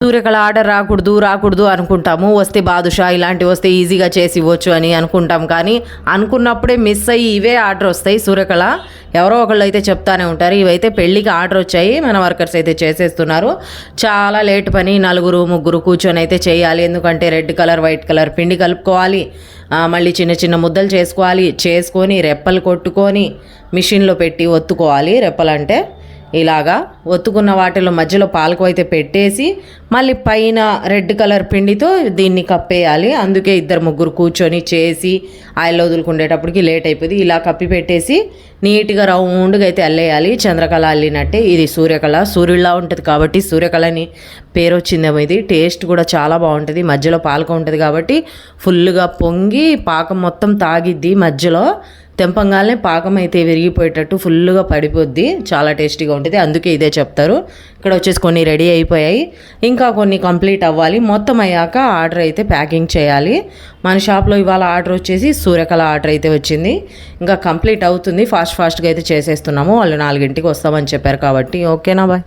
Suryakala order రాకూడదు అనుకుంటాము. వస్తే బాదుషా ఇలాంటివి వస్తే ఈజీగా చేసి ఇవ్వచ్చు అని అనుకుంటాం, కానీ అనుకున్నప్పుడే మిస్ అయ్యి ఇవే ఆర్డర్ వస్తాయి. సూర్యకళ ఎవరో ఒకళ్ళు అయితే చెప్తానే ఉంటారు. ఇవైతే పెళ్ళికి ఆర్డర్ వచ్చాయి, మన వర్కర్స్ అయితే చేసేస్తున్నారు. చాలా లేట్ పని, 4-3 కూర్చొని అయితే చేయాలి. ఎందుకంటే రెడ్ కలర్ వైట్ కలర్ పిండి కలుపుకోవాలి, మళ్ళీ చిన్న చిన్న ముద్దలు చేసుకొని రెప్పలు కొట్టుకొని మిషన్లో పెట్టి ఒత్తుకోవాలి. రెప్పలంటే ఇలాగా ఒత్తుకున్న వాటిలో మధ్యలో పాలకు అయితే పెట్టేసి మళ్ళీ పైన రెడ్ కలర్ పిండితో దీన్ని కప్పేయాలి. అందుకే 2-3 కూర్చొని చేసి ఆయిల్ వదులుకునేటప్పటికి లేట్ అయిపోయింది. ఇలా కప్పి పెట్టేసి నీట్గా రౌండ్గా అయితే అల్లేయాలి. చంద్రకళ అల్లినట్టే. ఇది సూర్యకళ, సూర్యుడిలా ఉంటుంది కాబట్టి సూర్యకళని పేరు వచ్చిందేమో. ఇది టేస్ట్ కూడా చాలా బాగుంటుంది. మధ్యలో పాలక ఉంటుంది కాబట్టి ఫుల్గా పొంగి పాకం మొత్తం తాగిద్ది. మధ్యలో తెంపంగానే పాకం అయితే విరిగిపోయేటట్టు ఫుల్గా పడిపోద్ది. చాలా టేస్టీగా ఉంటుంది, అందుకే ఇదే చెప్తారు. ఇక్కడ వచ్చేసి కొన్ని రెడీ అయిపోయాయి, ఇంకా కొన్ని కంప్లీట్ అవ్వాలి. మొత్తం అయ్యాక ఆర్డర్ అయితే ప్యాకింగ్ చేయాలి. మన షాప్లో ఇవాళ ఆర్డర్ వచ్చేసి సూర్యకళ ఆర్డర్ అయితే వచ్చింది. ఇంకా కంప్లీట్ అవుతుంది. ఫాస్ట్గా అయితే చేసేస్తున్నాము. వాళ్ళు 4 గంటలకు వస్తామని చెప్పారు కాబట్టి. ఓకేనా, బాయ్.